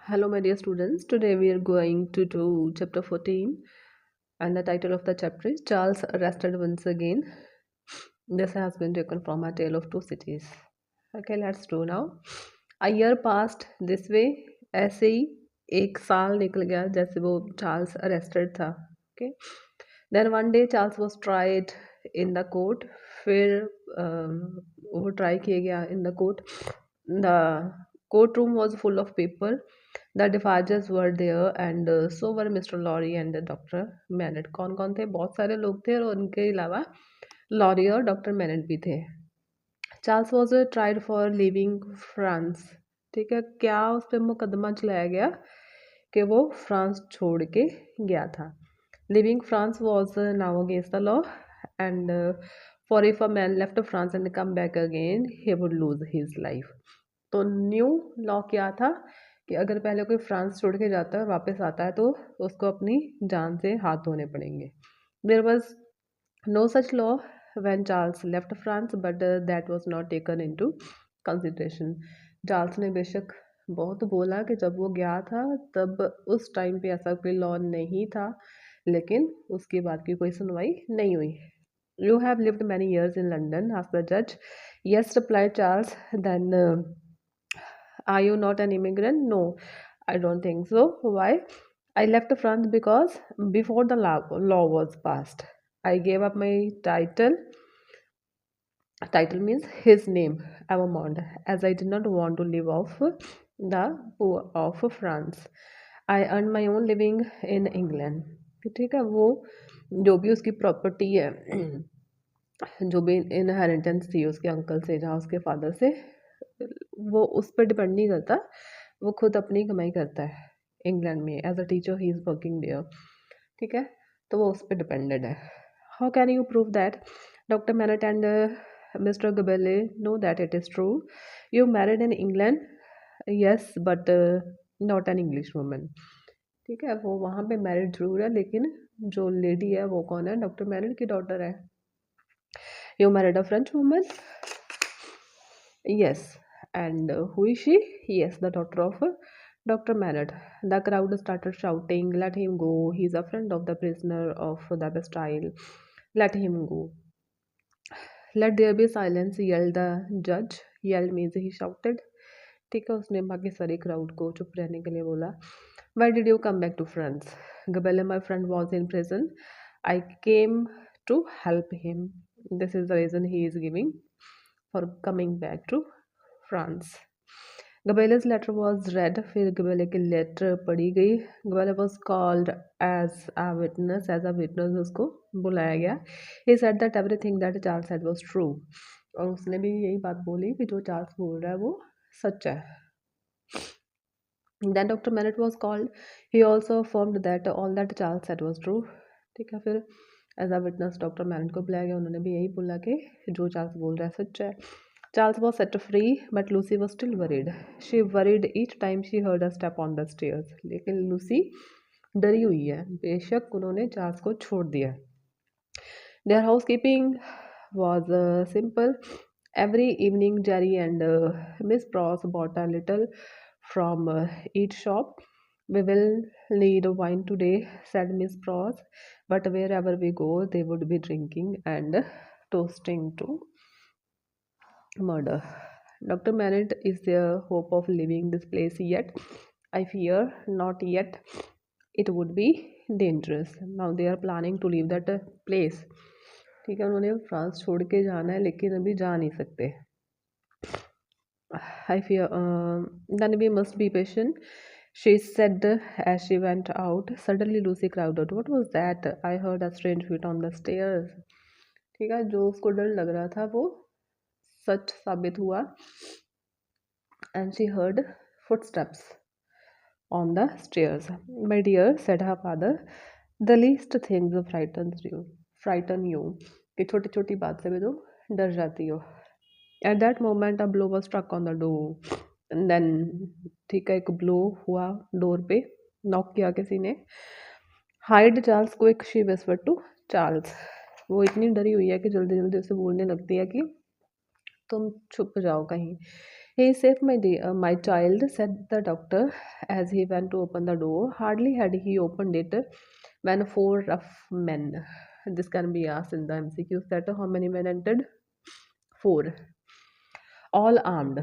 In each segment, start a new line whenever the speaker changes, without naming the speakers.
Hello, my dear students. Today we are going to do chapter 14, and the title of the chapter is Charles Arrested Once Again. This has been taken from A Tale of Two Cities. Okay, let's do now. A year passed this way. ऐसे ही एक साल निकल गया जैसे वो Charles arrested था. Okay. Then one day Charles was tried in the court. फिर वो ट्राई किया गया in the court. The courtroom was full of people. The defarges were there and so were Mr. Lorry and Dr. Manet. कौन कौन थे? बहुत सारे लोग थे और उनके अलावा लॉरी और डॉक्टर मैनेट भी थे. Charles was tried for living France. ठीक है, क्या उस पर मुकदमा चलाया गया कि वो फ्रांस छोड़ के गया था. Living France was now against the law and for if a man left France and come back again he would lose his life. तो न्यू लॉ क्या था कि अगर पहले कोई फ्रांस छोड़ के जाता है और वापस आता है तो उसको अपनी जान से हाथ धोने पड़ेंगे. There was no such law when Charles left France, but that was not taken into consideration. Charles ने बेशक बहुत बोला कि जब वो गया था तब उस टाइम पे ऐसा कोई लॉ नहीं था, लेकिन उसकी बात की कोई सुनवाई नहीं हुई. You have lived many years in London, asked the judge. Yes, replied Charles. Then, are you not an immigrant? No, I don't think so. Why? I left France because before the law was passed, I gave up my title. Title means his name, Avamond, as I did not want to live off the poor of France. I earned my own living in England. ठीक है, वो जो भी उसकी property है, जो भी inheritance थी उसके अंकल से, जहाँ उसके फादर से, वो उस पर डिपेंड नहीं करता. वो खुद अपनी कमाई करता है इंग्लैंड में. As a teacher he is working there. ठीक है, तो वो उस पर डिपेंडेड है. How can you prove that? Doctor Manette and Mr. Gabelle know that it is true. You married in England, yes, but not an English woman. ठीक है, वो वहाँ पे मैरिड जरूर है, लेकिन जो लेडी है वो कौन है? डॉक्टर मैरिड की डॉटर है. You married a French woman? Yes. And who is she? Yes, the daughter of Dr. Maynard. The crowd started shouting, let him go. He's a friend of the prisoner of the Bastille. Let him go. Let there be silence, yelled the judge. Yell means he shouted. ठीक है, उसने बाकी सारे crowd को चुप रहने के लिए बोला. Why did you come back to France? Gabelle, my friend, was in prison. I came to help him. This is the reason he is giving for coming back to France. Gabelle's letter was read. फिर गबेले की letter पढ़ी गई. Gabelle was called as a witness उसको बुलाया गया. He said that everything that Charles said was true. और उसने भी यही बात बोली कि जो चार्ल्स बोल रहा है वो सच है. Then Dr. Manet was called. He also affirmed that all that Charles said was true. ठीक है, फिर as a witness doctor Manette को बुलाया गया. उन्होंने भी यही बोला कि जो चार्ल्स बोल रहा है सच है. Charles was set free, but Lucy was still worried. She worried each time she heard a step on the stairs. लेकिन लूसी डरी हुई है. बेशक उन्होंने चार्ल्स को छोड़ दिया. Their housekeeping was simple. Every evening, Jerry and Miss Pross bought a little from each shop. We will need wine today, said Miss Pross. But wherever we go, they would be drinking and toasting to murder. Dr. Manet is there hope of leaving this place yet? I fear not yet. It would be dangerous. Now they are planning to leave that place. ठीक है, उन्होंने France छोड़ के जाना है लेकिन अभी जा नहीं सकते. I fear then we must be patient, she said as she went out. Suddenly Lucy cried out, what was that? I heard a strange feet on the stairs. ठीक है, जो उसको डर लग रहा था वो सच साबित हुआ. And she heard footsteps on the stairs. My dear, said her father, the least things frighten you. कि छोटी छोटी बात से भी तुम डर जाती हो. At that moment a blow was struck on the door. And then ठीक है, एक blow हुआ डोर पे. नॉक किया किसी ने. Hide Charles quick, she whispered to Charles. वो इतनी डरी हुई है कि जल्दी जल्दी उसे बोलने लगती है कि तुम छुप जाओ कहीं. He is safe, my child, said the doctor as he went to open the door. Hardly had he opened it when four rough men. This can be asked in the MCQs that how many men entered? Four. All armed.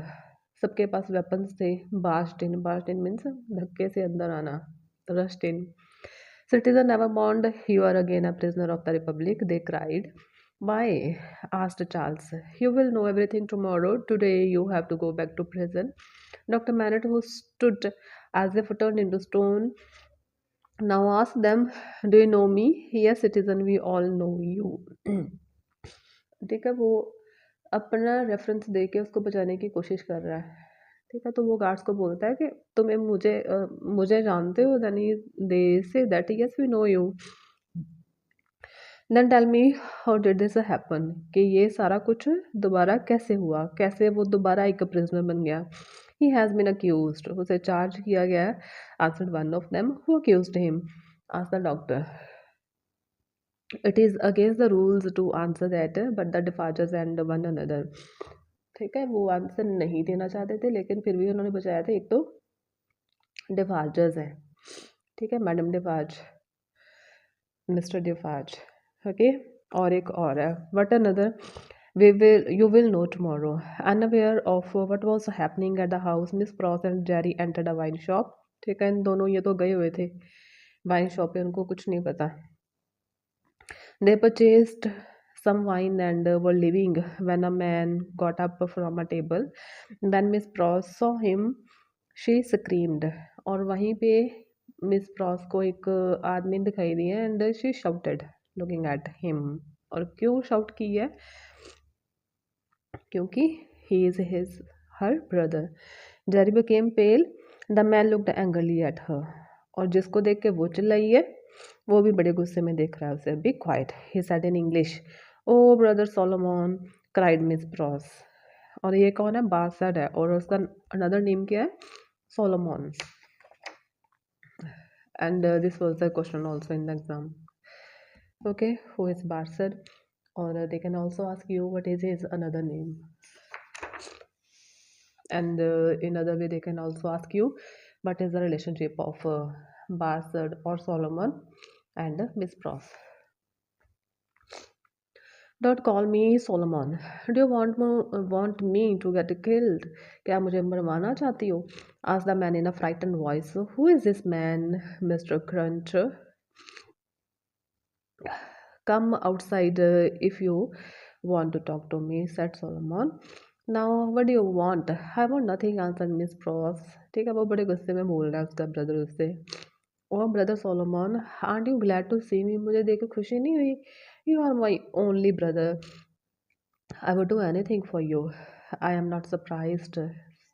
सबके पास weapons थे. Barged in means धक्के से अंदर आना. Rushed in. Citizen never mourned. You are again a prisoner of the Republic, they cried. Why? Asked Charles. You will know everything tomorrow. Today you have to go back to prison. Dr. Manet, who stood as if turned into stone, now asked them, Do you know me? Yes, citizen, we all know you. ठीक है, वो अपना reference दे के उसको बचाने की कोशिश कर रहा है. ठीक है, तो वो गार्ड्स को बोलता है कि तुम्हें मुझे जानते हो. Then they say that yes we know you. Then tell me how did this happen, कि ये सारा कुछ दोबारा कैसे हुआ, कैसे वो दोबारा एक प्रिजनर बन गया. ही हैज़ बीन अक्यूज्ड, उसे चार्ज किया गया है. Answered one of them. Who accused him? Asked the doctor. It is against the rules to answer that but the Defarges and one another. ठीक है, वो आंसर नहीं देना चाहते थे लेकिन फिर भी उन्होंने बचाया था. एक तो डिफाजर्स हैं, ठीक है, मैडम डिफाज, मिस्टर डिफाज, ओके, और एक और है what another. You will know tomorrow. Unaware of what was happening at the house, Miss Pross and Jerry entered a wine shop. ठीक है, इन दोनों ये तो गए हुए थे वाइन शॉप पे, उनको कुछ नहीं पता. They purchased some wine and were leaving when a man got up from a table. Then Miss Pross saw him. She screamed. और वहीं पे मिस प्रॉस को एक आदमी दिखाई दिया and she shouted looking at him. और क्यों शाउट की है? क्योंकि he is her brother. Jerry became pale. The man looked angrily at her. और जिसको देख के वो चिल्लाई है वो भी बड़े गुस्से में देख रहा है उसे. Be quiet, he said in English. Oh brother Solomon, cried Miss Pross. और ये कौन है? बासड है और उसका another name क्या है? Solomon. And this was the question also in the exam. Okay, who is Barsad? Or they can also ask you what is his another name. And in other way they can also ask you what is the relationship of Barsad or Solomon and Miss Pross. Don't call me Solomon. Do you want me to get killed? क्या मुझे मरवाना चाहती हो? Asked the man in a frightened voice. Who is this man, Mr. Crunch? Come outside if you want to talk to me, said Solomon. Now what do you want? I want nothing, answered Miss Pross. ठीक है, वो बड़े गुस्से में बोल रहा है उसका ब्रदर उससे. Oh brother Solomon, aren't you glad to see me? मुझे देख के खुशी नहीं हुई? You are my only brother. I would do anything for you. I am not surprised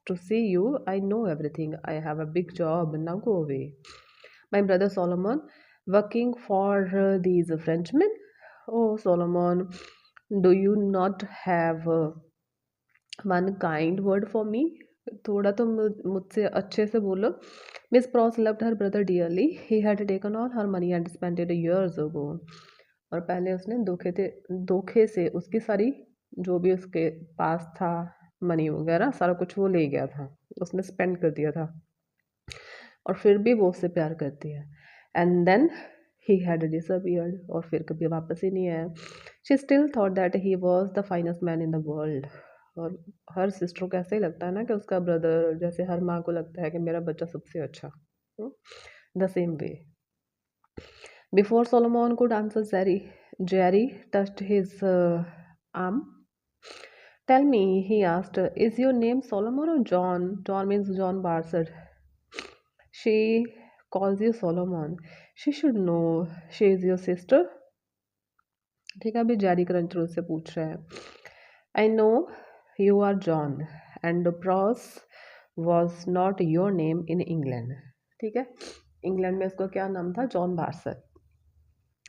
to see you. I know everything. I have a big job. Now go away. My brother Solomon, working for these Frenchmen? Oh Solomon, do you not have one kind word for me? थोड़ा तो मुझसे अच्छे से बोलो. Miss Pross loved her brother dearly. He had taken all her money and spent it years ago. और पहले उसने धोखे से उसकी सारी जो भी उसके पास था मनी वगैरह सारा कुछ वो ले गया था, उसने स्पेंड कर दिया था और फिर भी वो उससे प्यार करती है. And then he had disappeared, और फिर कभी वापस ही नहीं आया. She still thought that he was the finest man in the world. और हर सिस्टर को ऐसे ही लगता है ना कि उसका ब्रदर, जैसे हर माँ को लगता है कि मेरा बच्चा सबसे अच्छा. The same way. Before Solomon could answer Jerry touched his arm. Tell me, he asked, is your name Solomon or John? John means John Barsad. She calls you Solomon. She should know. She is your sister. ठीक है, अभी Jerry cruncher उससे पूछ रहा है. I know you are John and Pross was not your name in England. ठीक है, England में उसका क्या नाम था? John बार्सर.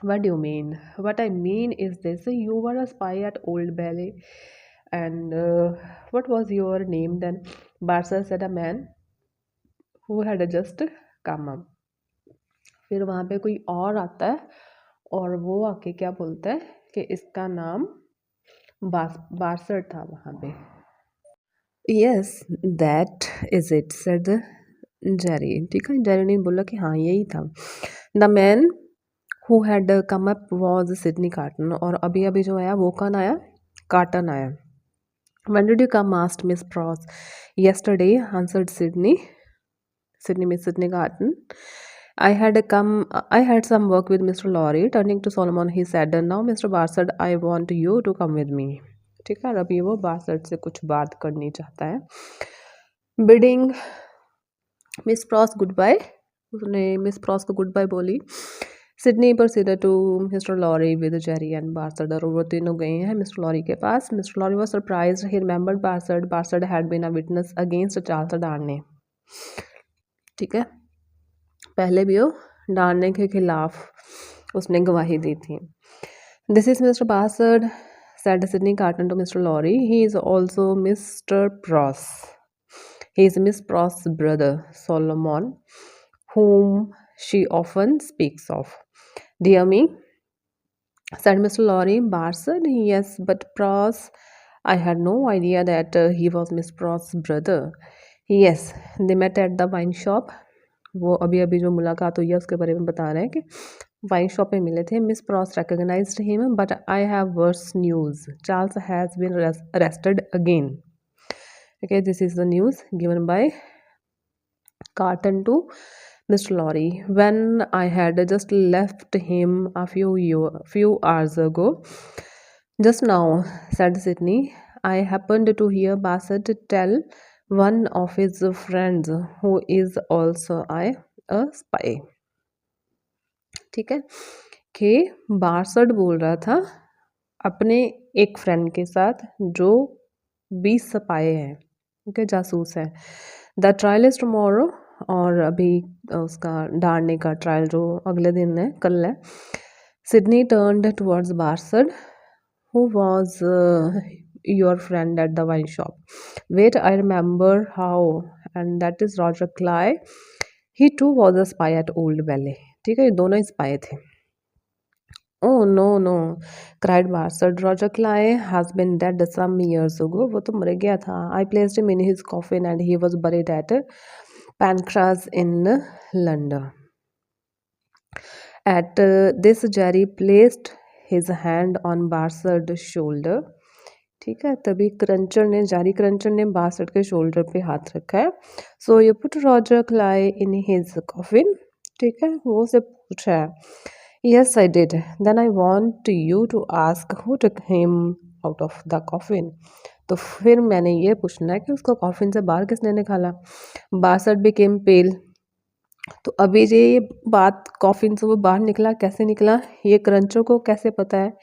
What do you mean? What I mean is this: you were a spy at Old Bailey, and what was your name then? Barsar said, a man who had just come up. फिर वहाँ पे कोई और आता है और वो आके क्या बोलता है कि इसका नाम बार्सर था वहाँ पे. Yes that is it said Jerry. ठीक है, जेरी ने बोला कि हाँ यही था। The man who had come up was Sydney carton. और अभी अभी जो आया वो कौन आया? कार्टन आया। When did you come? asked Miss Pross. Yesterday, answered Sydney. Sydney Miss Sydney Garden. I had some work with Mr. Lorry. Turning to Solomon, he said, "Now, Mr. Barsad, I want you to come with me." ठीक है, अभी वो बार्सड से कुछ बात करनी चाहता है। Bidding miss Pross goodbye, उसने मिस प्रॉस को गुड बाय बोली। Sydney proceeded to mister Lorry with Jerry and Barsad. और वो तीनों गए हैं मिस्टर लॉरी के पास। Mister Lorry was surprised, he remembered Barsad. Barsad had been a witness against Charles Darnay. ठीक है, पहले भी वो डार्ने के खिलाफ उसने गवाही दी थी। This is mister Barsad said Sydney Carton to Mr. Lorry. He is also Mr. Pross. He is Miss Pross' brother, Solomon, whom she often speaks of. Dear me, said Mr. Lorry. Barsad, yes, but Pross, I had no idea that he was Miss Pross' brother. Yes, they met at the wine shop. वो अभी अभी जो मुलाकात हुई है उसके बारे में बता रहे हैं कि वाइन शॉप में मिले थे। Miss pros recognized him, but I have worse news. Charles has been arrested again. Okay, this is the news given by Carton to Mr. Lorry. When I had just left him a few hours ago. Just now, said Sydney, I happened to hear Bassett tell one of his friends who is also a spy. ठीक है, कि बार्सड बोल रहा था अपने एक friend के साथ जो 20 सपाए हैं, ओके, जासूस है। The trial is tomorrow. और अभी उसका डालने का ट्रायल जो अगले दिन है, कल है। Sydney turned towards Barsad, who was your friend at the wine shop? Wait, I remember how, and that is Roger Cly. He too was a spy at Old Bailey. ठीक है, ये दोनों ही स्पाई थे। Oh no no, cried Barsad. Roger Clay has been dead some years ago. वो तो मर गया था. I placed him in his coffin and he was buried at Pancras in London. At this, Jerry placed his hand on Barsad's shoulder. ठीक है, तभी जारी cruncher ने बार्सड के शोल्डर पे हाथ रखा है। So you put Roger Cly in his coffin. ठीक है, वो से पूछ रहा है। Yes, I did. Then I want you to ask who took him out of the coffin. तो फिर मैंने ये पूछना है कि उसको कॉफिन से बाहर किसने निकाला? बार्सड became pale. तो अभी ये बात कॉफिन से वो बाहर निकला, कैसे निकला, ये क्रंचर को कैसे पता है?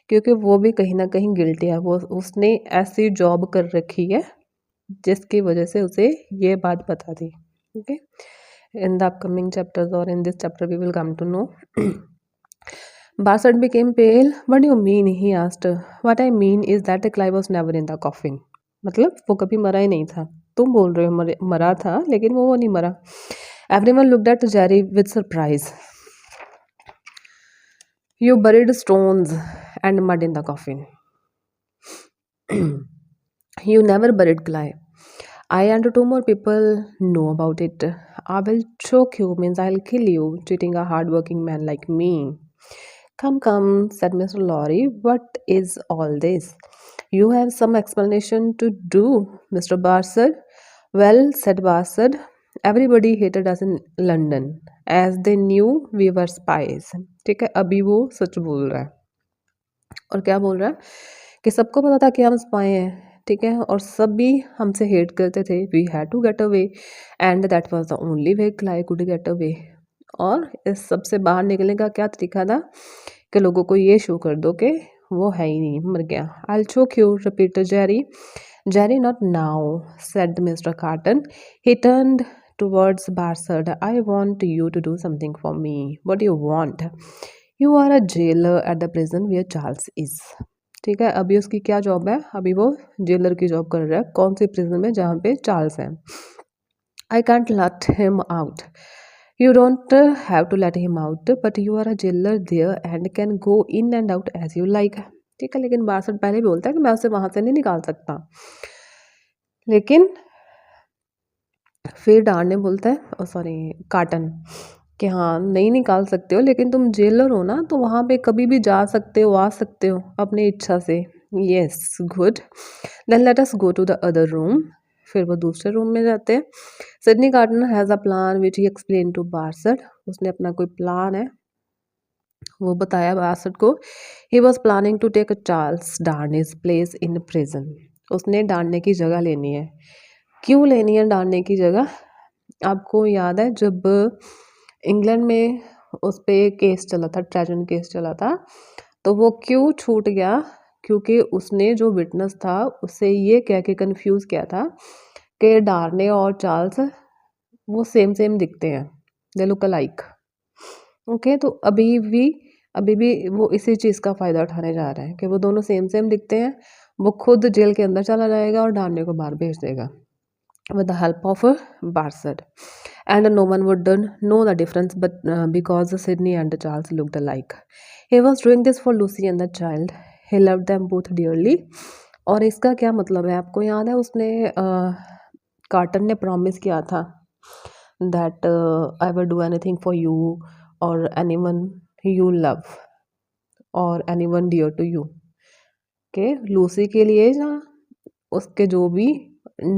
क्योंकि वो भी कहीं ना कहीं गिल्टी है। वो उसने ऐसी जॉब कर रखी है जिसकी वजह से उसे ये बात पता थी। Okay, in the upcoming chapters और in this chapter we will come to know. Barsad became pale. What do you mean? He asked. What I mean is that Clive was never in the coffin. मतलब वो कभी मरा ही नहीं था। तुम बोल रहे हो मरा था, लेकिन वो नहीं मरा। Everyone looked at Jerry with surprise. You buried stones and mud in the coffin. You never buried Clive. I and two more people know about it. I will choke you, means I'll kill you, treating a hard-working man like me. Come, said Mr. Lorry. What is all this? You have some explanation to do, Mr. Barsad. Well, said Barsad, everybody hated us in London as they knew we were spies. ठीक है, अभी वो सच बोल रहा है। और क्या बोल रहा है कि सबको पता था कि हम स्पाई हैं। ठीक है, और सब भी हमसे हेट करते थे। We had to get away and that was the only way Cly could get away. और इस सब से बाहर निकलने का क्या तरीका था कि लोगों को ये शो कर दो कि वो है ही नहीं, मर गया। I choke you, repeated Jerry. Jerry, not now, said mister Carton. He turned towards Barsad. I want you to do something for me. What do you want? You are a jailer at the prison where Charles is. ठीक है, अभी उसकी क्या job है? अभी वो jailer की job कर रहा है। कौन सी प्रिजन में? जहाँ पे चार्ल्स है। I can't let him out. You don't have to let him out, but you are a jailer there and can go in and out as you like. ठीक है, लेकिन बार्सड पहले भी बोलता है कि मैं उसे वहाँ से नहीं निकाल सकता। लेकिन फिर डार्ने बोलता है, सॉरी कार्टन, कि हाँ नहीं निकाल सकते हो, लेकिन तुम जेलर हो ना, तो वहाँ पे कभी भी जा सकते हो, आ सकते हो अपनी इच्छा से। Yes good, then let us go to the other room. फिर वो दूसरे रूम में जाते हैं। Sydney Carton has a plan which he explain to Barsad. उसने अपना कोई प्लान है वो बताया बार्सट को। He was planning to take Charles Darnay's place in prison. उसने डार्ने की जगह लेनी है। क्यों लेनी है डार्ने की जगह? आपको याद है जब इंग्लैंड में उस पे केस चला था, ट्रेजन केस चला था, तो वो क्यों छूट गया? क्योंकि उसने जो विटनेस था उससे ये कह के कंफ्यूज किया था कि डार्ने और चार्ल्स वो सेम सेम दिखते हैं, दे लुक अलाइक। ओके, तो अभी भी वो इसी चीज़ का फ़ायदा उठाने जा रहे हैं कि वो दोनों सेम सेम दिखते हैं। वो खुद जेल के अंदर चला जाएगा और डार्ने को बाहर भेज देगा with the help of Barsad. And no one would know the difference, but because Sydney and Charles looked alike. He was doing this for Lucy and the child. He loved them both dearly. और इसका क्या मतलब है आपको याद है? उसने carton ने प्रॉमिस किया था that I will do anything for you और एनीवन यू लव और एनीवन डियर टू यू, के लूसी के लिए या उसके जो भी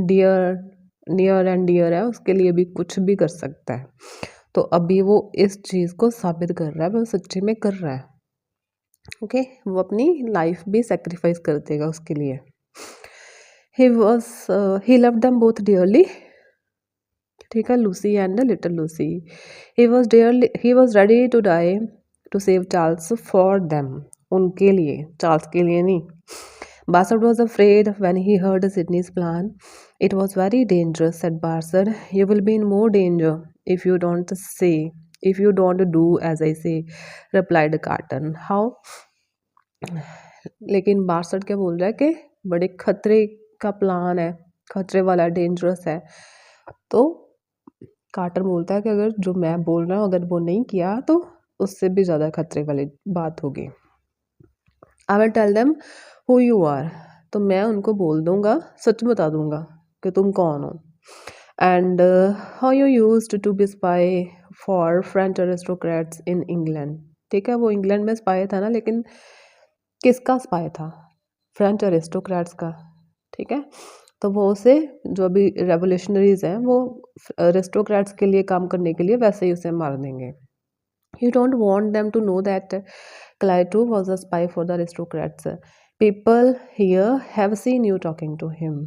डियर नियर एंड डियर है उसके लिए भी कुछ भी कर सकता है। तो अभी वो इस चीज़ को साबित कर रहा है, वो सच्ची में कर रहा है। ओके, वो अपनी लाइफ भी सेक्रीफाइस कर देगा उसके लिए। He loved them both dearly, ठीक है, Lucy and little Lucy. He was ready to die to save Charles for them, उनके लिए, चार्ल्स के लिए नहीं। Barsad was afraid when he heard Sydney's plan. It was very dangerous, said Barsad. You will be in more danger if you don't do as I say, replied Carton. How? लेकिन बार्सड क्या बोल रहा है कि बड़े खतरे का प्लान है, खतरे वाला, डेंजरस है। तो कार्टर बोलता है कि अगर जो मैं बोल रहा हूँ अगर वो नहीं किया तो उससे भी ज़्यादा खतरे वाली बात होगी। I will tell them who you are, तो मैं उनको बोल दूंगा, सच बता दूंगा कि तुम कौन हो। And how you used to be spy for French aristocrats in England, ठीक है, वो इंग्लैंड में स्पाई था ना, लेकिन किसका स्पाई था? फ्रेंच एरिस्टोक्रेट्स का, ठीक है। तो वो उसे, जो अभी रेवोल्यूशनरीज हैं, वो एरिस्टोक्रेट्स के लिए काम करने के लिए वैसे ही उसे मार देंगे। You don't want them to know that Clyde was a spy for the aristocrats. People here have seen you talking to him.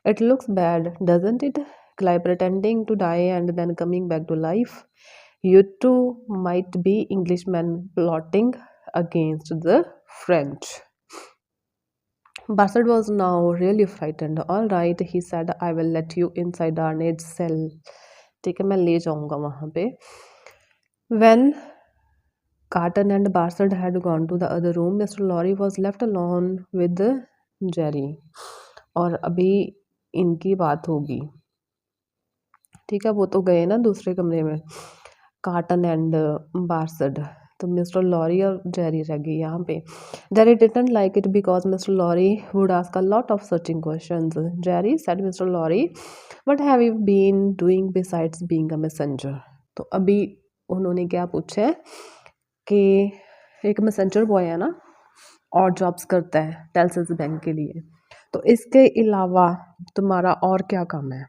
It looks bad, doesn't it? Clyde pretending to die and then coming back to life. You two might be Englishmen plotting against the French. Bassett was now really frightened. All right, he said, I will let you inside Darnage's cell. ठीक है, मैं ले जाऊंगा वहाँ पे। When Carton and Barsad had gone to the other room, Mr. Lorry was left alone with Jerry. और अभी इनकी बात होगी, ठीक है, वो तो गए ना दूसरे कमरे में, कार्टन एंड बार्सड, तो मिस्टर लॉरी और जेरी रह गई यहाँ पे। Jerry didn't like it because mister Lorry would ask a lot of searching questions. Jerry said, mister Lorry, what have you been doing besides being a messenger. तो अभी उन्होंने क्या पूछा है कि एक मैसेंजर बॉय है ना और जॉब्स करता है टेल्सिस बैंक के लिए, तो इसके अलावा तुम्हारा और क्या काम है?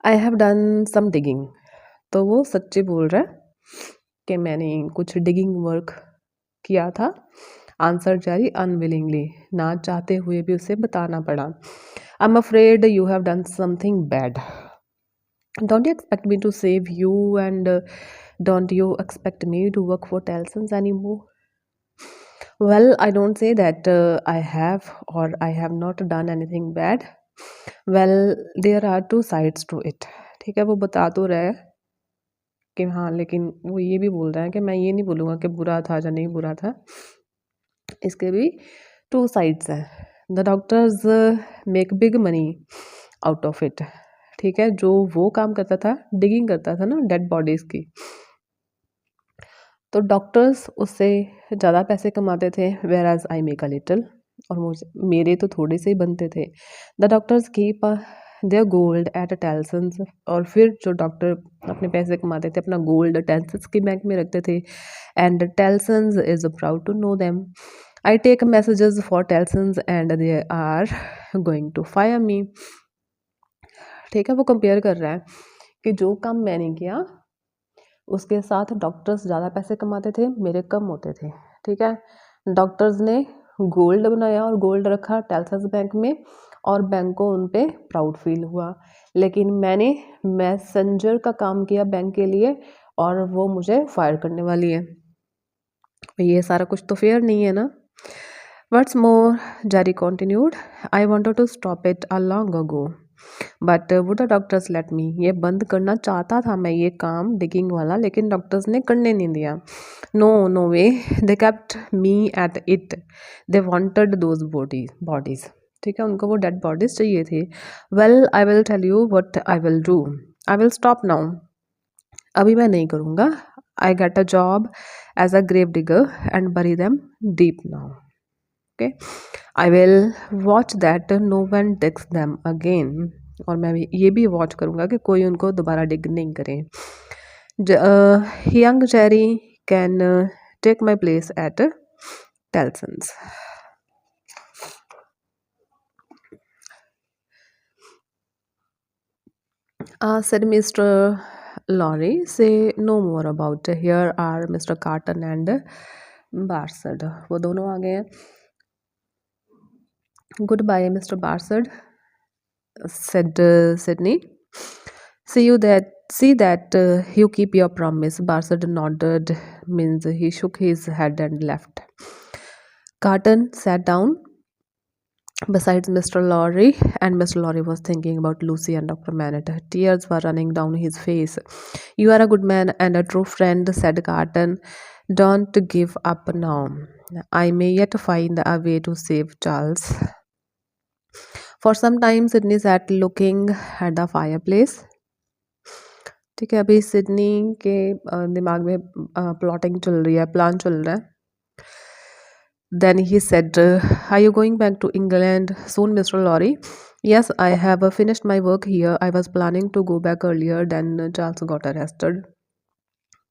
I have done some digging, तो वो सच्ची बोल रहा है कि मैंने कुछ डिगिंग वर्क किया था। आंसर जारी अनविलिंगली, ना चाहते हुए भी उसे बताना पड़ा। I am afraid you have done something bad. Don't you expect me to save you and don't you expect me to work for Tellson's anymore? Well, I don't say that I have or I have not done anything bad. Well, there are two sides to it. ठीक है, वो बता तो रहा है कि हाँ, लेकिन वो ये भी बोल रहा है कि मैं ये नहीं बोलूँगा कि बुरा था या नहीं बुरा था, इसके भी टू साइड्स हैं। The doctors make big money out of it, ठीक है, जो वो काम करता था, डिगिंग करता था ना डेड बॉडीज़ की, तो डॉक्टर्स उससे ज़्यादा पैसे कमाते थे, whereas I make a little. और मुझे मेरे तो थोड़े से ही बनते थे। The doctors keep their gold at Tellson's, और फिर जो डॉक्टर अपने पैसे कमाते थे अपना गोल्ड टेल्सन्स के बैंक में रखते थे। And Tellson's is proud to know them. I take messages for Tellson's and they are going to fire me. ठीक है, वो कंपेयर कर रहा है कि जो काम मैंने किया उसके साथ डॉक्टर्स ज़्यादा पैसे कमाते थे, मेरे कम होते थे। ठीक है, डॉक्टर्स ने गोल्ड बनाया और गोल्ड रखा टेल्सन्स बैंक में, और बैंक को उन पे प्राउड फील हुआ। लेकिन मैंने मैसेंजर का काम किया बैंक के लिए और वो मुझे फायर करने वाली है। ये सारा कुछ तो फेयर नहीं है ना। What's more, Jerry continued, I wanted to stop it a long ago. But would the doctors let me? ये बंद करना चाहता था मैं ये काम डिगिंग वाला, लेकिन डॉक्टर्स ने करने नहीं दिया। No no way, they kept me at it. They wanted those bodies. ठीक है, उनको वो डेड बॉडीज चाहिए थी। Well I will tell you what I will do. I will stop now. अभी मैं नहीं करूँगा। I get a job as a grave digger and bury them deep now. Okay, I will watch that no one digs them again. और मैं ये भी watch करूँगा कि कोई उनको दोबारा डिग नहीं करे। Young Jerry can take my place at Tellson's. said Mr. Lorry, say no more about it. Here are Mr. Carton and Barsad. वो दोनों आ गए हैं। Goodbye, Mr. Barsad, said Sydney. See that you keep your promise. Barsad nodded, means he shook his head and left. Carton sat down besides Mr. Lorry, and Mr. Lorry was thinking about Lucy and Dr. Manette. Tears were running down his face. You are a good man and a true friend, said Carton. Don't give up now. I may yet find a way to save Charles. For some time, Sydney sat looking at the fireplace. ठीक है, अभी Sydney के दिमाग में plotting चल रही है, plan चल रहा है। Then he said, are you going back to England soon, Mr. Lorry? Yes, I have finished my work here. I was planning to go back earlier, then Charles got arrested.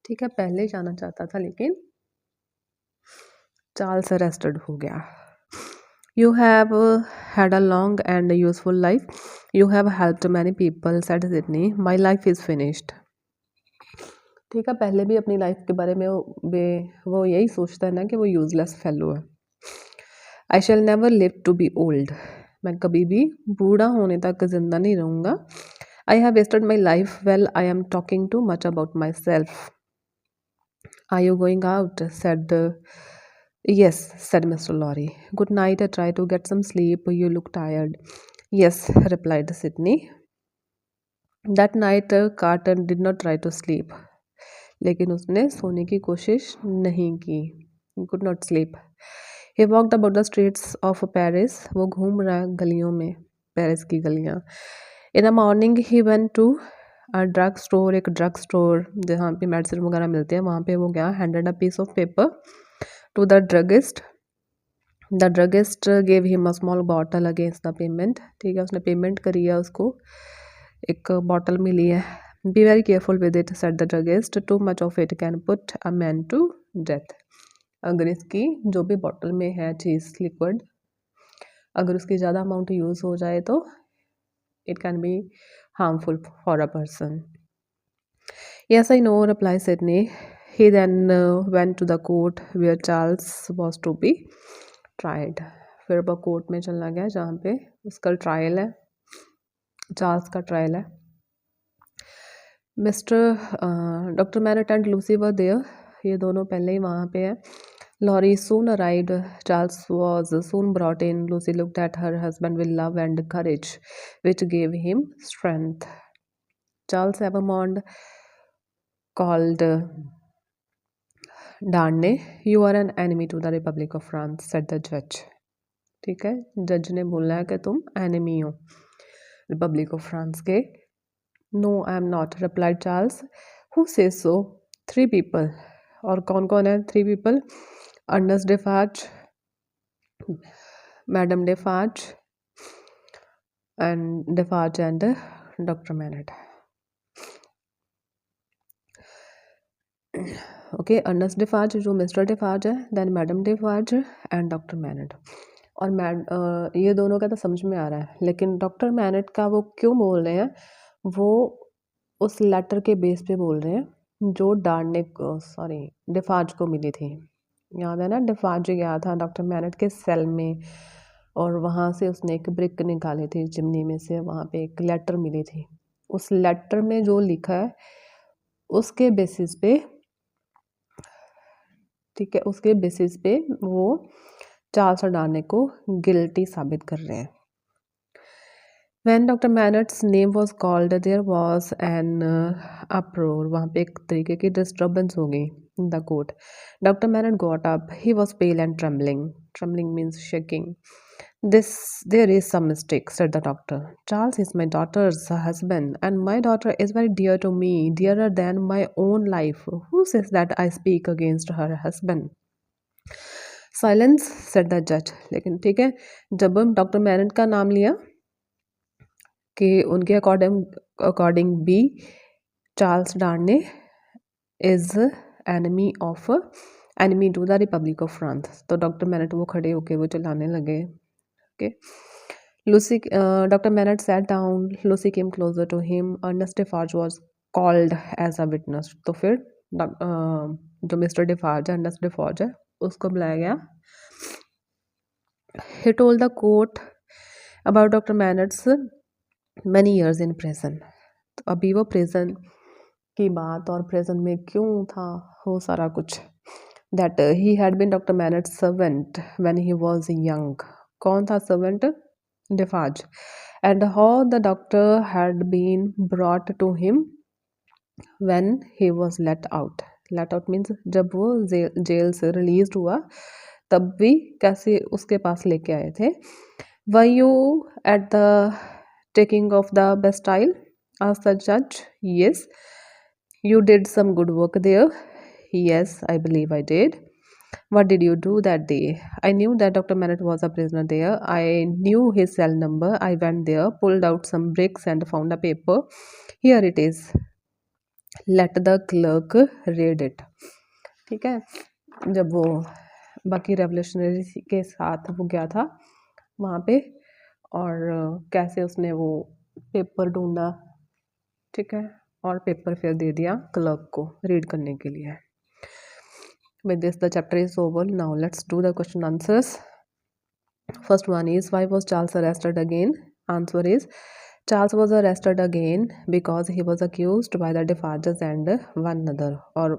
ठीक है, पहले जाना चाहता था लेकिन चार्ल्स अरेस्टेड हो गया। You have had a long and useful life. You have helped many people, said Sydney. My life is finished. ठीक है, पहले भी अपनी लाइफ के बारे में वो यही सोचता है ना कि वो यूजलेस फेलो है। I shall never live to be old. मैं कभी भी बूढ़ा होने तक जिंदा नहीं रहूँगा। I have wasted my life well I am talking too much about myself. Are you going out, said yes, said Mr. Lorry. Good night. Try to get some sleep. You look tired. Yes, replied Sydney. That night, Carton did not try to sleep. लेकिन उसने सोने की कोशिश नहीं की। He could not sleep. He walked about the streets of Paris. वो घूम रहा है गलियों में, पेरिस की गलियाँ। In the morning, he went to a drug store, एक ड्रग स्टोर जहाँ पे मेडिसिन वगैरह मिलते हैं, वहाँ पे वो गया। Handed a piece of paper to the druggist. The druggist gave him a small bottle against the payment. ठीक है, उसने पेमेंट करी है, उसको एक बॉटल मिली है। Be very careful with it, said the druggist. Too much of it can put a man to death. अगर इसकी जो भी बॉटल में है चीज़ लिक्विड, अगर उसकी ज़्यादा अमाउंट यूज़ हो जाए तो it can be harmful for a person. Yes, I know, replied Sydney. He then went to the court where Charles was to be tried. फिर वो कोर्ट में चला गया जहाँ पे उसका ट्रायल है, चार्ल्स का ट्रायल है। Mister doctor Manette and Lucy were there. ये दोनों पहले ही वहाँ पे है। Lorry soon arrived. Charles was soon brought in. Lucy looked at her husband with love and courage, which gave him strength. Charles Evermond called Darnay, you are an enemy to the Republic of France, said the judge. ठीक है, जज ने बोला है कि तुम enemy हो republic of France के। No I am not, replied Charles. Who says so? 3 people. और कौन कौन है 3 people? Ernest Defarge, Madame Defarge and Dr. Manette. ओके, अर्नेस्ट डिफार्ज जो मिस्टर डिफार्ज है, then madame Defarge and doctor Manette. और ये दोनों का तो समझ में आ रहा है, लेकिन डॉक्टर मैनेट का वो क्यों बोल रहे हैं, वो उस लेटर के बेस पे बोल रहे हैं जो डार्ने को सॉरी डिफार्ज को मिली थी। याद है ना, डिफार्ज गया था डॉक्टर मैनेट के सेल में और वहाँ से उसने एक ब्रिक निकाली थी चिमनी में से, वहाँ पे एक लेटर मिली थी। उस लेटर में जो लिखा है उसके बेसिस पे, ठीक है, उसके बेसिस पे वो चार्ल्स डार्ने को गिल्टी साबित कर रहे हैं। When Dr. Manet's name was called, there was an uproar. वहाँ पे एक तरीके की disturbance हो गई in the court. Dr. Manet got up. He was pale and trembling. Trembling means shaking. There is some mistake, said the doctor. Charles is my daughter's husband, and my daughter is very dear to me, dearer than my own life. Who says that I speak against her husband? Silence said the जज। लेकिन ठीक है, जब हम doctor MANET का नाम लिया कि उनके according be Charles Darnay is enemy to the republic of France, तो डॉक्टर मैनेट वो खड़े होके वो चिल्लाने लगे। Okay, Lucie doctor Manette sat down, Lucie came closer to him, Ernest Defarge was called as a witness. तो फिर जो मिस्टर डिफार्ज है, अर्नेस्ट डिफार्ज है, उसको बुलाया गया। He told the court about Dr. Manet's many years in prison. तो अभी वो प्रेजन की बात और प्रेजन में क्यों था वो सारा कुछ। That he had been Dr. Manet's servant when he was young. कौन था servant? डिफार्ज। And how the doctor had been brought to him when he was let out. Let out means जब वो जेल से रिलीज हुआ तब भी कैसे उसके पास लेके आए थे। Were you at the taking of the Bastille? asked the judge. Yes. You did some good work there? Yes, I believe I did. What did you do that day? I knew that Dr. Manet was a prisoner there. I knew his cell number. I went there, pulled out some bricks and found a paper. Here it is. Let the clerk read it. ठीक है, जब वो बाकी revolutionary के साथ वो गया था वहाँ पे और कैसे उसने वो पेपर ढूंढा, ठीक है, और पेपर फिर दे दिया क्लर्क को रीड करने के लिए। With this the chapter is over. Now let's do the question answers. First one is, why was Charles arrested again? Answer is, Charles was arrested again because he was accused by the Defarges and one other. और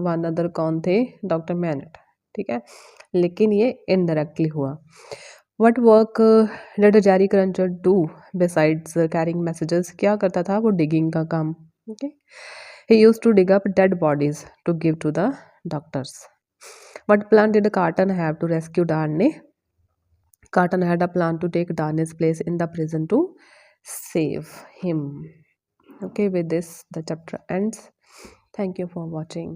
one other कौन थे? Doctor MANET, ठीक है, लेकिन ये indirectly हुआ। What work did Jerry Cruncher do besides carrying messages? क्या करता था वो? डिगिंग का काम। Okay, he used to dig up dead bodies to give to the doctors. What plan did Carton have to rescue Darnay? Carton had a plan to take Darnay's place in the prison to save him. Okay, with this the chapter ends. Thank you for watching.